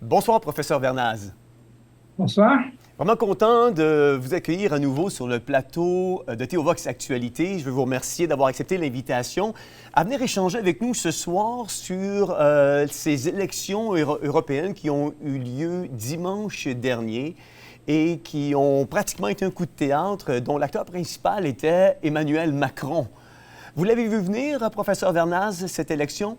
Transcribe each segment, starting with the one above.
Bonsoir, professeur Vernaz. Bonsoir. Vraiment content de vous accueillir à nouveau sur le plateau de Théovox Actualité. Je veux vous remercier d'avoir accepté l'invitation à venir échanger avec nous ce soir sur ces élections européennes qui ont eu lieu dimanche dernier et qui ont pratiquement été un coup de théâtre dont l'acteur principal était Emmanuel Macron. Vous l'avez vu venir, professeur Vernaz, cette élection?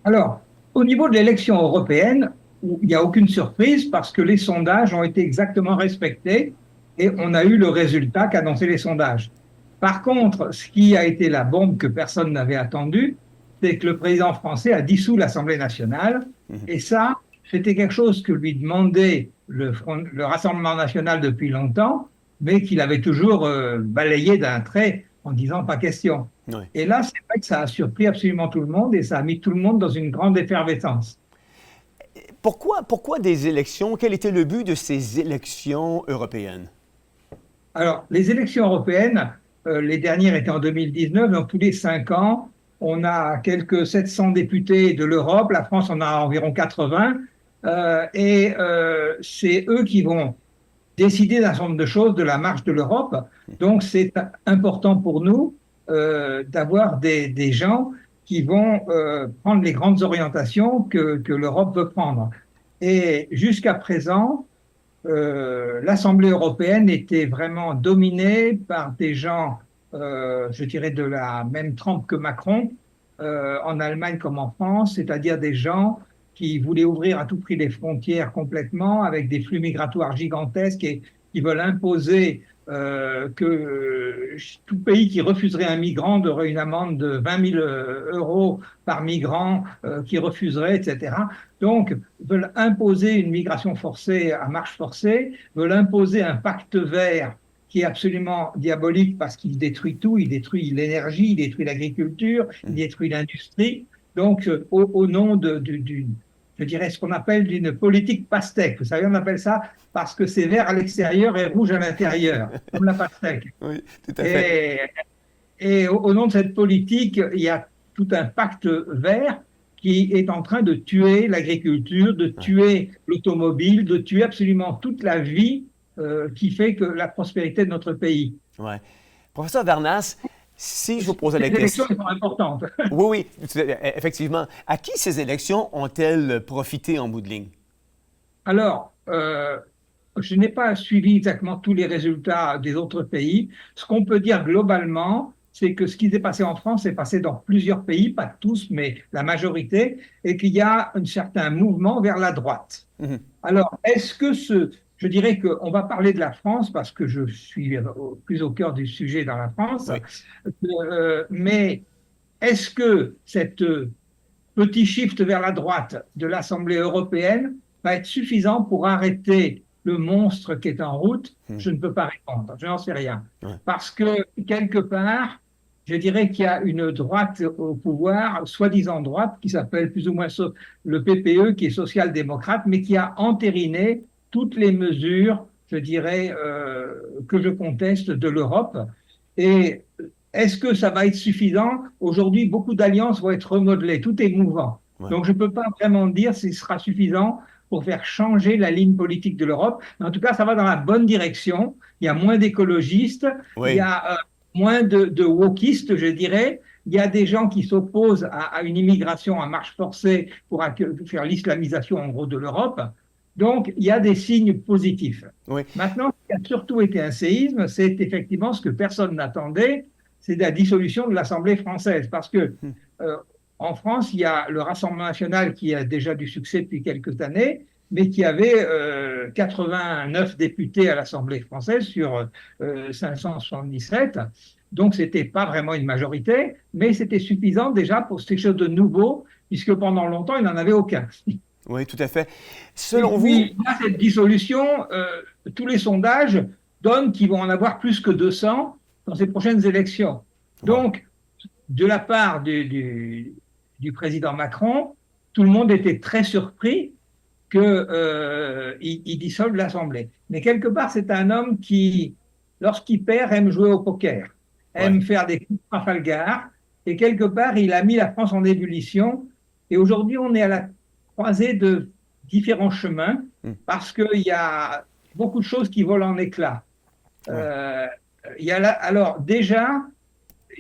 Alors, au niveau de l'élection européenne, il n'y a aucune surprise parce que les sondages ont été exactement respectés et on a eu le résultat qu'annonçaient les sondages. Par contre, ce qui a été la bombe que personne n'avait attendue, c'est que le président français a dissous l'Assemblée nationale et ça, c'était quelque chose que lui demandait le Rassemblement national depuis longtemps, mais qu'il avait toujours balayé d'un trait en disant pas question. Oui. Et là, c'est vrai que ça a surpris absolument tout le monde et ça a mis tout le monde dans une grande effervescence. Pourquoi des élections? Quel était le but de ces élections européennes? Alors, les élections européennes, les dernières étaient en 2019, donc tous les 5 ans, on a quelques 700 députés de l'Europe, la France en a environ 80, c'est eux qui vont décider d'un certain nombre de choses de la marche de l'Europe. Donc, c'est important pour nous d'avoir des gens qui vont prendre les grandes orientations que l'Europe veut prendre. Et jusqu'à présent, l'Assemblée européenne était vraiment dominée par des gens, je dirais, de la même trempe que Macron, en Allemagne comme en France, c'est-à-dire des gens qui voulaient ouvrir à tout prix les frontières complètement, avec des flux migratoires gigantesques et qui veulent imposer que tout pays qui refuserait un migrant aurait une amende de 20 000 euros par migrant qui refuserait, etc. Donc, veulent imposer une migration forcée à marche forcée, veulent imposer un pacte vert qui est absolument diabolique parce qu'il détruit tout, il détruit l'énergie, il détruit l'agriculture, il détruit l'industrie. Donc, au nom je dirais, ce qu'on appelle d'une politique pastèque. Vous savez, on appelle ça parce que c'est vert à l'extérieur et rouge à l'intérieur, comme la pastèque. Oui, tout à fait. Et au nom de cette politique, il y a tout un pacte vert qui est en train de tuer l'agriculture, de tuer l'automobile, de tuer absolument toute la vie qui fait que la prospérité de notre pays. Ouais. Professeur Vernaz, si je vous posais la Les élections question... sont importantes. Oui, effectivement. À qui ces élections ont-elles profité en bout de ligne? Alors, je n'ai pas suivi exactement tous les résultats des autres pays. Ce qu'on peut dire globalement, c'est que ce qui s'est passé en France s'est passé dans plusieurs pays, pas tous, mais la majorité, et qu'il y a un certain mouvement vers la droite. Alors, je dirais qu'on va parler de la France parce que je suis plus au cœur du sujet dans la France, Oui. mais est-ce que cette petit shift vers la droite de l'Assemblée européenne va être suffisant pour arrêter le monstre qui est en route? Je ne peux pas répondre, je n'en sais rien. Ouais. Parce que quelque part, je dirais qu'il y a une droite au pouvoir, soi-disant droite, qui s'appelle plus ou moins le PPE, qui est social-démocrate, mais qui a entériné toutes les mesures, je dirais, que je conteste de l'Europe. Et est-ce que ça va être suffisant? Aujourd'hui, beaucoup d'alliances vont être remodelées, tout est mouvant. Ouais. Donc, je ne peux pas vraiment dire si ce sera suffisant pour faire changer la ligne politique de l'Europe. Mais en tout cas, ça va dans la bonne direction. Il y a moins d'écologistes, Oui. il y a moins de wokistes, je dirais. Il y a des gens qui s'opposent à une immigration à marche forcée pour faire l'islamisation, en gros, de l'Europe. Donc, il y a des signes positifs. Oui. Maintenant, ce qui a surtout été un séisme, c'est effectivement ce que personne n'attendait, c'est la dissolution de l'Assemblée française. Parce que en France, il y a le Rassemblement national qui a déjà du succès depuis quelques années, mais qui avait 89 députés à l'Assemblée française sur 577. Donc, ce n'était pas vraiment une majorité, mais c'était suffisant déjà pour quelque chose de nouveau, puisque pendant longtemps, il n'en avait aucun. Oui, tout à fait. Selon Et puis, là, cette dissolution, tous les sondages donnent qu'ils vont en avoir plus que 200 dans ces prochaines élections. Donc, de la part du président Macron, tout le monde était très surpris qu'il dissolve l'Assemblée. Mais quelque part, c'est un homme qui, lorsqu'il perd, aime jouer au poker, aime faire des coups de Trafalgar, et quelque part, il a mis la France en ébullition. Et aujourd'hui, on est à la croisée différents chemins parce qu'il y a beaucoup de choses qui volent en éclats. Ouais. Alors déjà,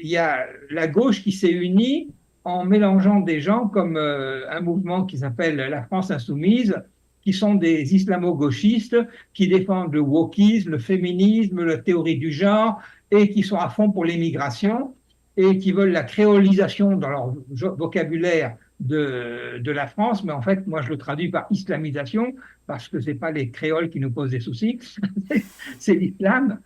il y a la gauche qui s'est unie en mélangeant des gens comme un mouvement qui s'appelle la France Insoumise, qui sont des islamo-gauchistes qui défendent le wokisme, le féminisme, la théorie du genre et qui sont à fond pour l'immigration et qui veulent la créolisation dans leur vocabulaire de la France, mais en fait, moi, je le traduis par islamisation, parce que ce n'est pas les créoles qui nous posent des soucis, c'est l'islam.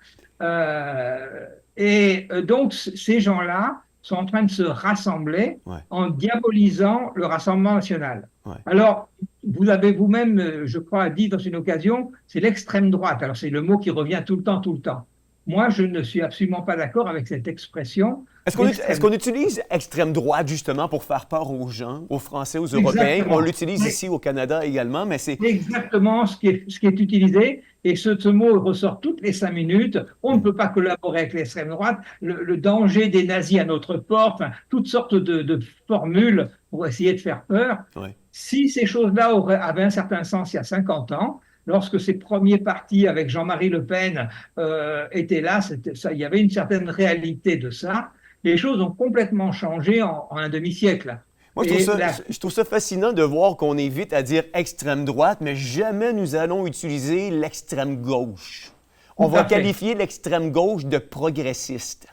Donc, ces gens-là sont en train de se rassembler Ouais. en diabolisant le Rassemblement national. Ouais. Alors, vous avez vous-même, je crois, dit dans une occasion, c'est l'extrême droite. Alors, c'est le mot qui revient tout le temps, tout le temps. Moi, je ne suis absolument pas d'accord avec cette expression. Est-ce qu'on utilise extrême droite justement pour faire peur aux gens, aux Français, aux Européens? Exactement. On l'utilise ici au Canada également, mais c'est... Exactement ce qui est utilisé. Et ce mot ressort toutes les 5 minutes. On ne peut pas collaborer avec l'extrême droite. Le danger des nazis à notre porte, enfin, toutes sortes de formules pour essayer de faire peur. Ouais. Si ces choses-là avaient un certain sens il y a 50 ans, lorsque ces premiers partis avec Jean-Marie Le Pen étaient là, il y avait une certaine réalité de ça. Les choses ont complètement changé en un demi-siècle. Moi, je trouve ça fascinant de voir qu'on est vite à dire extrême droite, mais jamais nous allons utiliser l'extrême gauche. On va qualifier l'extrême gauche de progressiste.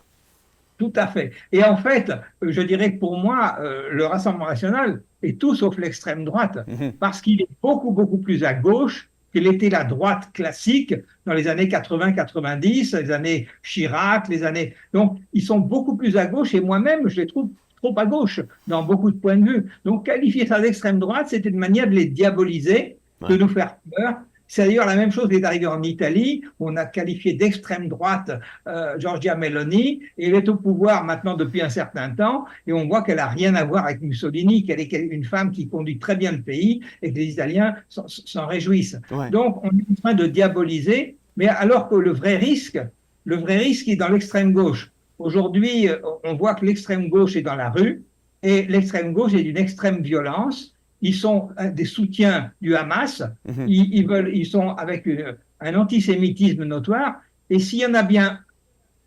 Tout à fait. Et en fait, je dirais que pour moi, le Rassemblement national est tout sauf l'extrême droite, parce qu'il est beaucoup, beaucoup plus à gauche qu'elle était la droite classique dans les années 80-90, les années Chirac, les années... Donc, ils sont beaucoup plus à gauche, et moi-même, je les trouve trop à gauche dans beaucoup de points de vue. Donc, qualifier ça d'extrême droite, c'était une manière de les diaboliser, de nous faire peur. C'est d'ailleurs la même chose qui est arrivée en Italie, où on a qualifié d'extrême droite Giorgia Meloni, et elle est au pouvoir maintenant depuis un certain temps, et on voit qu'elle n'a rien à voir avec Mussolini, qu'elle est une femme qui conduit très bien le pays, et que les Italiens s'en réjouissent. Ouais. Donc, on est en train de diaboliser, mais alors que le vrai risque est dans l'extrême gauche. Aujourd'hui, on voit que l'extrême gauche est dans la rue, et l'extrême gauche est d'une extrême violence. Ils sont des soutiens du Hamas, ils sont avec un antisémitisme notoire, et s'il y en a bien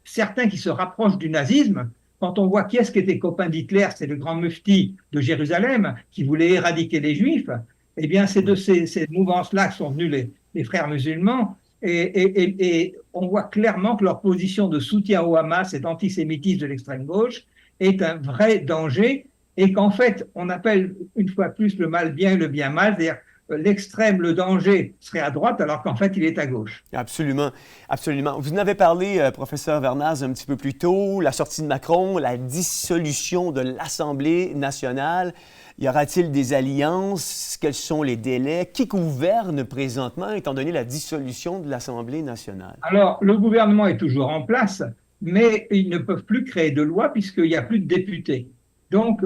certains qui se rapprochent du nazisme, quand on voit qui est-ce qui était copain d'Hitler, c'est le grand mufti de Jérusalem qui voulait éradiquer les Juifs, eh bien c'est de ces mouvances-là que sont venus les frères musulmans, et on voit clairement que leur position de soutien au Hamas et d'antisémitisme de l'extrême gauche est un vrai danger, et qu'en fait, on appelle une fois plus le mal bien et le bien mal, c'est-à-dire l'extrême, le danger serait à droite, alors qu'en fait, il est à gauche. Absolument, absolument. Vous en avez parlé, professeur Vernaz, un petit peu plus tôt, la sortie de Macron, la dissolution de l'Assemblée nationale. Y aura-t-il des alliances? Quels sont les délais? Qui gouverne présentement, étant donné la dissolution de l'Assemblée nationale? Alors, le gouvernement est toujours en place, mais ils ne peuvent plus créer de loi puisqu'il n'y a plus de députés. Donc,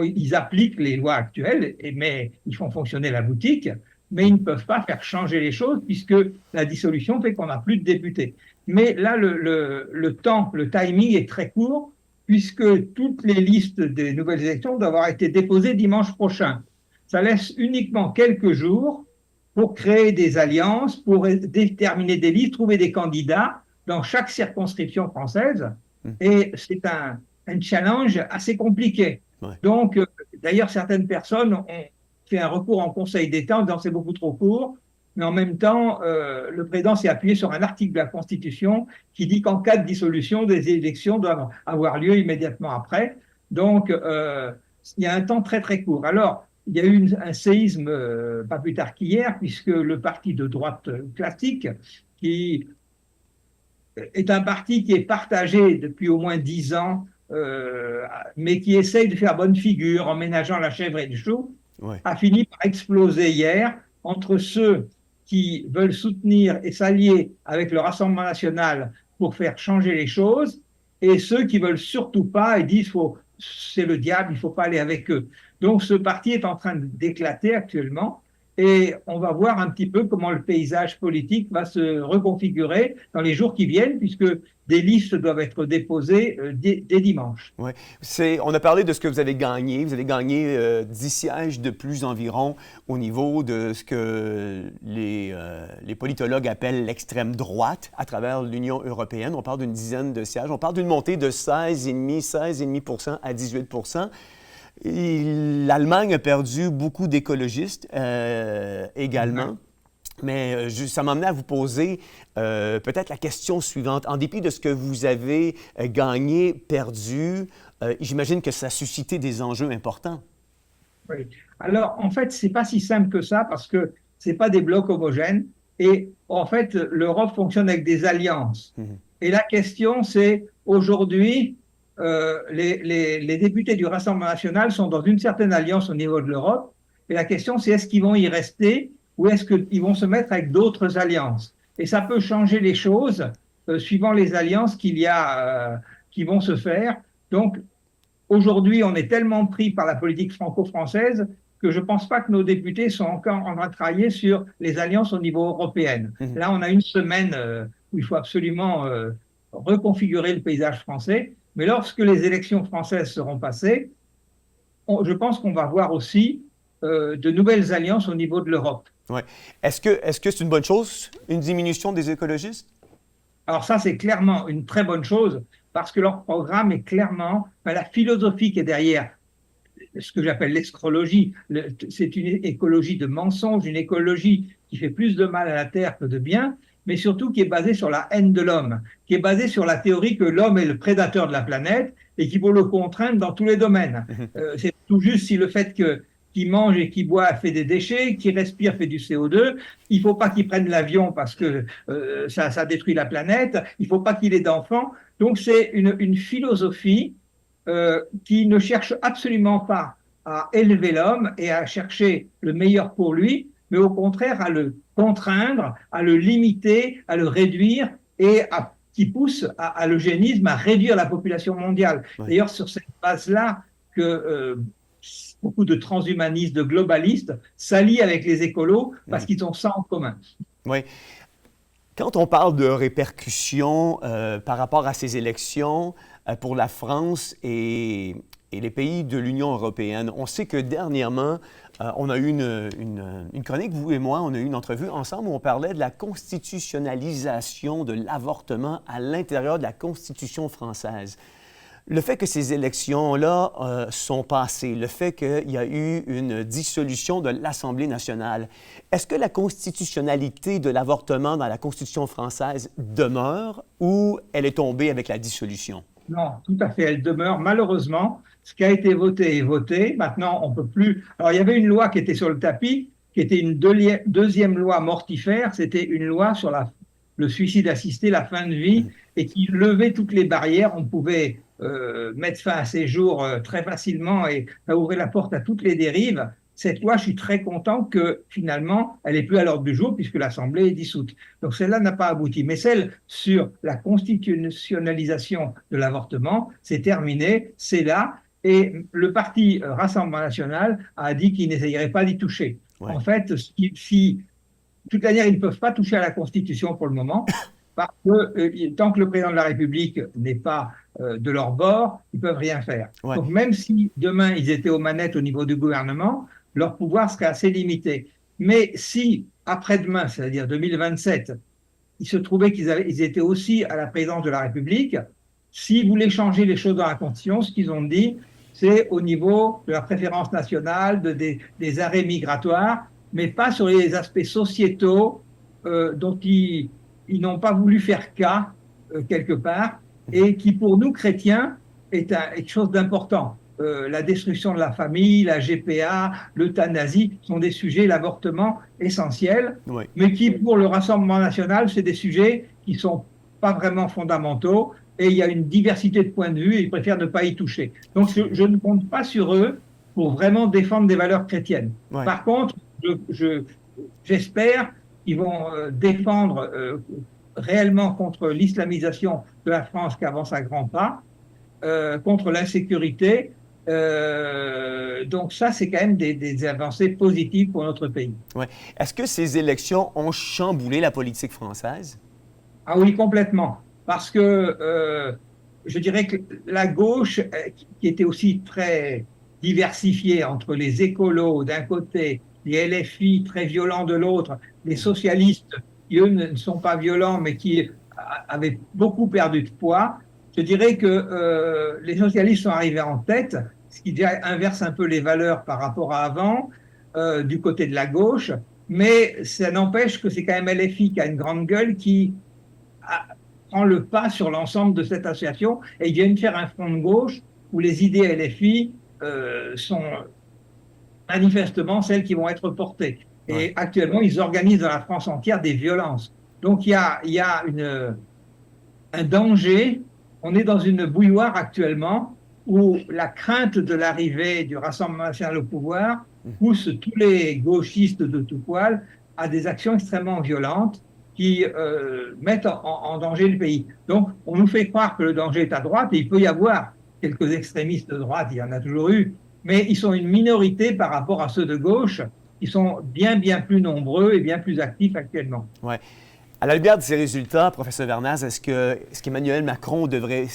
ils appliquent les lois actuelles, mais ils font fonctionner la boutique, mais ils ne peuvent pas faire changer les choses puisque la dissolution fait qu'on n'a plus de députés. Mais là, le timing est très court puisque toutes les listes des nouvelles élections doivent avoir été déposées dimanche prochain. Ça laisse uniquement quelques jours pour créer des alliances, pour déterminer des listes, trouver des candidats dans chaque circonscription française. Et c'est un challenge assez compliqué. Ouais. Donc, d'ailleurs, certaines personnes ont fait un recours en Conseil d'État en disant c'est beaucoup trop court, mais en même temps, le président s'est appuyé sur un article de la Constitution qui dit qu'en cas de dissolution, des élections doivent avoir lieu immédiatement après. Donc, il y a un temps très, très court. Alors, il y a eu un séisme pas plus tard qu'hier, puisque le parti de droite classique, qui est un parti qui est partagé depuis au moins 10 ans, mais qui essaye de faire bonne figure en ménageant la chèvre et le chou, ouais, a fini par exploser hier entre ceux qui veulent soutenir et s'allier avec le Rassemblement national pour faire changer les choses et ceux qui veulent surtout pas et disent c'est le diable, il ne faut pas aller avec eux. Donc ce parti est en train d'éclater actuellement et on va voir un petit peu comment le paysage politique va se reconfigurer dans les jours qui viennent, puisque des listes doivent être déposées dès dimanche. Ouais. On a parlé de ce que vous avez gagné. Vous avez gagné 10 sièges de plus environ au niveau de ce que les politologues appellent l'extrême droite à travers l'Union européenne. On parle d'une dizaine de sièges. On parle d'une montée de 16,5% à 18%. L'Allemagne a perdu beaucoup d'écologistes également. Mais ça m'amenait à vous poser peut-être la question suivante. En dépit de ce que vous avez gagné, perdu, j'imagine que ça a suscité des enjeux importants. Oui. Alors, en fait, c'est pas si simple que ça parce que c'est pas des blocs homogènes. Et en fait, l'Europe fonctionne avec des alliances. Et la question, c'est aujourd'hui, les députés du Rassemblement national sont dans une certaine alliance au niveau de l'Europe. Et la question, c'est est-ce qu'ils vont y rester ou est-ce qu'ils vont se mettre avec d'autres alliances? Et ça peut changer les choses suivant les alliances qui vont se faire. Donc, aujourd'hui, on est tellement pris par la politique franco-française que je ne pense pas que nos députés sont encore en train de travailler sur les alliances au niveau européen. Là, on a une semaine où il faut absolument reconfigurer le paysage français. Mais lorsque les élections françaises seront passées, je pense qu'on va voir aussi de nouvelles alliances au niveau de l'Europe. Ouais. Est-ce que c'est une bonne chose, une diminution des écologistes? Alors ça, c'est clairement une très bonne chose parce que leur programme est clairement, la philosophie qui est derrière ce que j'appelle l'escrologie, c'est une écologie de mensonge, une écologie qui fait plus de mal à la Terre que de bien, mais surtout qui est basée sur la haine de l'homme, qui est basée sur la théorie que l'homme est le prédateur de la planète et qu'il faut le contraindre dans tous les domaines. C'est tout juste si le fait qu'il mange et qu'il boit fait des déchets, qu'il respire fait du CO2. Il ne faut pas qu'il prenne l'avion parce que ça détruit la planète. Il ne faut pas qu'il ait d'enfants. Donc c'est une philosophie qui ne cherche absolument pas à élever l'homme et à chercher le meilleur pour lui, mais au contraire à le contraindre, à le limiter, à le réduire et qui pousse à l'eugénisme, à réduire la population mondiale. Ouais. D'ailleurs, sur cette base-là que beaucoup de transhumanistes, de globalistes s'allient avec les écolos parce qu'ils ont ça en commun. Oui. Quand on parle de répercussions par rapport à ces élections pour la France et les pays de l'Union européenne, on sait que dernièrement, on a eu une chronique, vous et moi, on a eu une entrevue ensemble où on parlait de la constitutionnalisation de l'avortement à l'intérieur de la Constitution française. Le fait que ces élections-là sont passées, le fait qu'il y a eu une dissolution de l'Assemblée nationale, est-ce que la constitutionnalité de l'avortement dans la Constitution française demeure ou elle est tombée avec la dissolution? Non, tout à fait, elle demeure. Malheureusement, ce qui a été voté est voté. Maintenant, on ne peut plus... Alors, il y avait une loi qui était sur le tapis, qui était une deuxième loi mortifère. C'était une loi sur le suicide assisté, la fin de vie, et qui levait toutes les barrières. On pouvait mettre fin à ces jours très facilement et ça ouvrait la porte à toutes les dérives. Cette loi, je suis très content que finalement, elle n'est plus à l'ordre du jour puisque l'Assemblée est dissoute. Donc celle-là n'a pas abouti. Mais celle sur la constitutionnalisation de l'avortement, c'est terminé, c'est là. Et le parti Rassemblement national a dit qu'il n'essayerait pas d'y toucher. Ouais. En fait, de toute manière, ils ne peuvent pas toucher à la Constitution pour le moment. Parce que tant que le président de la République n'est pas de leur bord, ils ne peuvent rien faire. Ouais. Donc même si demain ils étaient aux manettes au niveau du gouvernement, leur pouvoir serait assez limité. Mais si après-demain, c'est-à-dire 2027, il se trouvait qu'ils étaient aussi à la présidence de la République, s'ils voulaient changer les choses dans la Constitution, ce qu'ils ont dit, c'est au niveau de la préférence nationale, des arrêts migratoires, mais pas sur les aspects sociétaux dont ils n'ont pas voulu faire cas quelque part, et qui pour nous chrétiens est quelque chose d'important. La destruction de la famille, la GPA, l'euthanasie sont des sujets, l'avortement essentiel, oui. Mais qui pour le Rassemblement national, c'est des sujets qui ne sont pas vraiment fondamentaux, et il y a une diversité de points de vue, et ils préfèrent ne pas y toucher. Donc je ne compte pas sur eux pour vraiment défendre des valeurs chrétiennes. Oui. Par contre, j'espère qu'ils vont défendre réellement contre l'islamisation de la France qui avance à grands pas, contre l'insécurité Donc ça, c'est quand même des avancées positives pour notre pays. Ouais. Est-ce que ces élections ont chamboulé la politique française? Ah oui, complètement. Parce que je dirais que la gauche, qui était aussi très diversifiée entre les écolos d'un côté, les LFI très violents de l'autre, les socialistes qui, eux, ne sont pas violents, mais qui avaient beaucoup perdu de poids, je dirais que les socialistes sont arrivés en tête, ce qui déjà inverse un peu les valeurs par rapport à avant, du côté de la gauche, mais ça n'empêche que c'est quand même LFI qui a une grande gueule qui prend le pas sur l'ensemble de cette association et ils viennent faire un front de gauche où les idées LFI sont manifestement celles qui vont être portées. Et Ouais. actuellement, ils organisent dans la France entière des violences. Donc il y a un danger. On est dans une bouilloire actuellement où la crainte de l'arrivée du Rassemblement national au pouvoir pousse tous les gauchistes de tout poil à des actions extrêmement violentes qui mettent en danger le pays. Donc, on nous fait croire que le danger est à droite, et il peut y avoir quelques extrémistes de droite, il y en a toujours eu, mais ils sont une minorité par rapport à ceux de gauche, qui sont bien, bien plus nombreux et bien plus actifs actuellement. Ouais. À la lumière de ces résultats, professeur Vernaz, est-ce qu'Emmanuel Macron devrait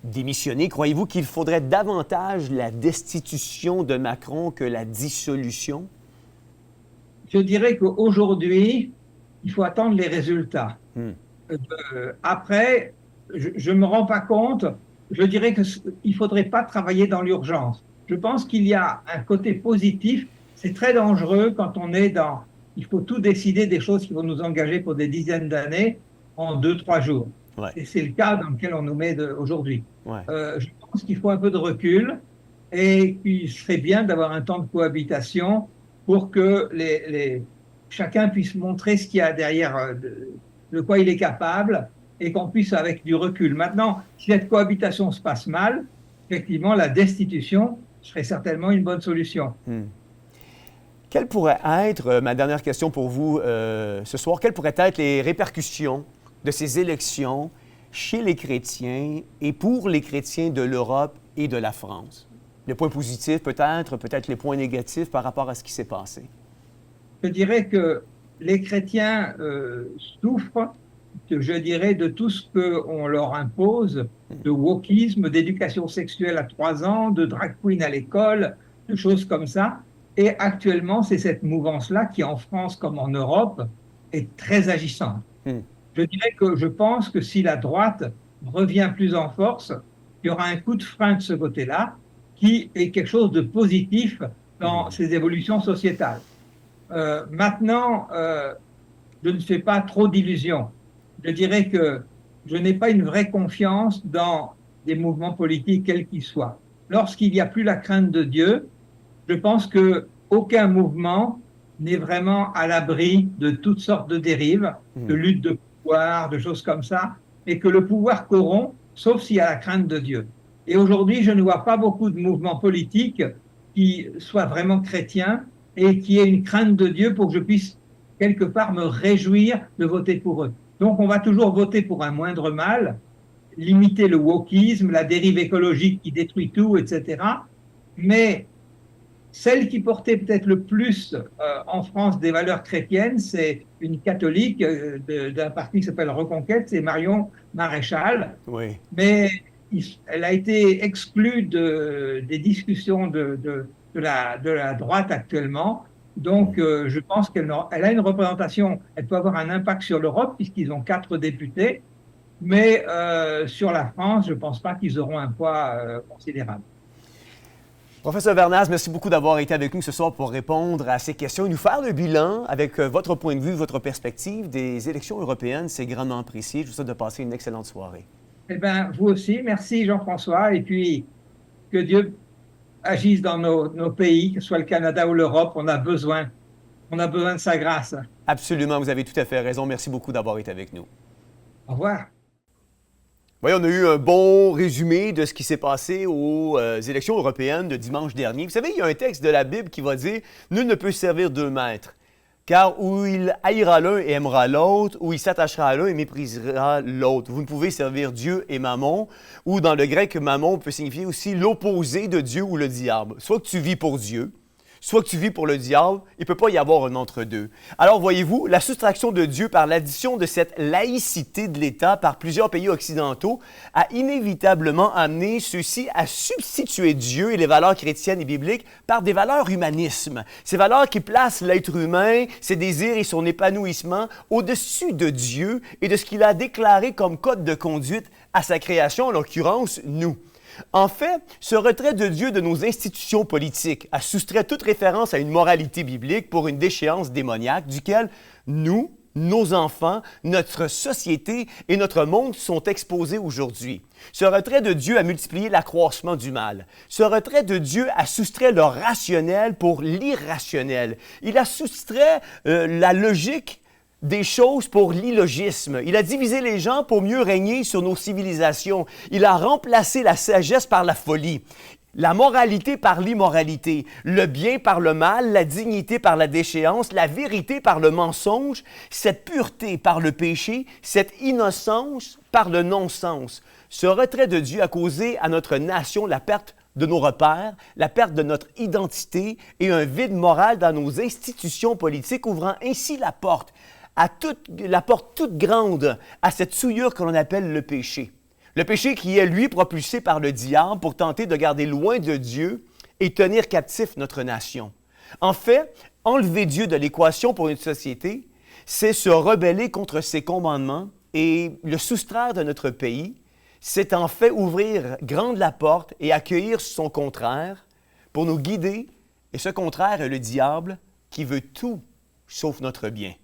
démissionner? Croyez-vous qu'il faudrait davantage la destitution de Macron que la dissolution? Je dirais qu'aujourd'hui, il faut attendre les résultats. Après, je ne me rends pas compte, je dirais qu'il ne faudrait pas travailler dans l'urgence. Je pense qu'il y a un côté positif. C'est très dangereux quand on est dans... Il faut tout décider des choses qui vont nous engager pour des dizaines d'années en 2-3 jours. Ouais. Et c'est le cas dans lequel on nous met aujourd'hui. Ouais. Je pense qu'il faut un peu de recul et qu'il serait bien d'avoir un temps de cohabitation pour que chacun puisse montrer ce qu'il y a derrière, de quoi il est capable, et qu'on puisse avec du recul. Maintenant, si cette cohabitation se passe mal, effectivement, la destitution serait certainement une bonne solution. Quelle pourrait être, ma dernière question pour vous ce soir, quelles pourraient être les répercussions de ces élections chez les chrétiens et pour les chrétiens de l'Europe et de la France? Les points positifs peut-être les points négatifs par rapport à ce qui s'est passé. Je dirais que les chrétiens souffrent, je dirais, de tout ce qu'on leur impose, de wokisme, d'éducation sexuelle à 3 ans, de drag queen à l'école, de choses comme ça. Et actuellement, c'est cette mouvance-là qui, en France comme en Europe, est très agissante. Je dirais que je pense que si la droite revient plus en force, il y aura un coup de frein de ce côté-là, qui est quelque chose de positif dans ces évolutions sociétales. Maintenant, je ne fais pas trop d'illusions. Je dirais que je n'ai pas une vraie confiance dans des mouvements politiques, quels qu'ils soient. Lorsqu'il n'y a plus la crainte de Dieu, je pense qu'aucun mouvement n'est vraiment à l'abri de toutes sortes de dérives, de luttes de pouvoir, de choses comme ça, et que le pouvoir corrompt, sauf s'il y a la crainte de Dieu. Et aujourd'hui, je ne vois pas beaucoup de mouvements politiques qui soient vraiment chrétiens et qui aient une crainte de Dieu pour que je puisse quelque part me réjouir de voter pour eux. Donc on va toujours voter pour un moindre mal, limiter le wokisme, la dérive écologique qui détruit tout, etc. Mais celle qui portait peut-être le plus en France des valeurs chrétiennes, c'est une catholique d'un parti qui s'appelle Reconquête, c'est Marion Maréchal. Oui. Mais elle a été exclue des discussions de la droite actuellement. Donc, je pense qu'elle a une représentation, elle peut avoir un impact sur l'Europe, puisqu'ils ont 4 députés, mais sur la France, je ne pense pas qu'ils auront un poids considérable. Professeur Vernaz, merci beaucoup d'avoir été avec nous ce soir pour répondre à ces questions et nous faire le bilan avec votre point de vue, votre perspective des élections européennes. C'est grandement apprécié. Je vous souhaite de passer une excellente soirée. Eh bien, vous aussi. Merci Jean-François. Et puis, que Dieu agisse dans nos pays, que ce soit le Canada ou l'Europe. On a besoin de sa grâce. Absolument, vous avez tout à fait raison. Merci beaucoup d'avoir été avec nous. Au revoir. Oui, on a eu un bon résumé de ce qui s'est passé aux élections européennes de dimanche dernier. Vous savez, il y a un texte de la Bible qui va dire « Nul ne peut servir 2 maîtres ». Car où il haïra l'un et aimera l'autre, où il s'attachera à l'un et méprisera l'autre. Vous ne pouvez servir Dieu et Mammon, ou dans le grec, Mammon peut signifier aussi l'opposé de Dieu ou le diable. Soit que tu vis pour Dieu, soit que tu vis pour le diable, il ne peut pas y avoir un entre-deux. Alors, voyez-vous, la soustraction de Dieu par l'addition de cette laïcité de l'État par plusieurs pays occidentaux a inévitablement amené ceux-ci à substituer Dieu et les valeurs chrétiennes et bibliques par des valeurs humanisme. Ces valeurs qui placent l'être humain, ses désirs et son épanouissement au-dessus de Dieu et de ce qu'il a déclaré comme code de conduite à sa création, en l'occurrence, nous. En fait, ce retrait de Dieu de nos institutions politiques a soustrait toute référence à une moralité biblique pour une déchéance démoniaque duquel nous, nos enfants, notre société et notre monde sont exposés aujourd'hui. Ce retrait de Dieu a multiplié l'accroissement du mal. Ce retrait de Dieu a soustrait le rationnel pour l'irrationnel. Il a soustrait la logique des choses pour l'illogisme. Il a divisé les gens pour mieux régner sur nos civilisations. Il a remplacé la sagesse par la folie, la moralité par l'immoralité, le bien par le mal, la dignité par la déchéance, la vérité par le mensonge, cette pureté par le péché, cette innocence par le non-sens. Ce retrait de Dieu a causé à notre nation la perte de nos repères, la perte de notre identité et un vide moral dans nos institutions politiques, ouvrant ainsi la porte toute grande à cette souillure que l'on appelle le péché. Le péché qui est, lui, propulsé par le diable pour tenter de garder loin de Dieu et tenir captif notre nation. En fait, enlever Dieu de l'équation pour une société, c'est se rebeller contre ses commandements et le soustraire de notre pays. C'est en fait ouvrir grande la porte et accueillir son contraire pour nous guider. Et ce contraire est le diable qui veut tout sauf notre bien.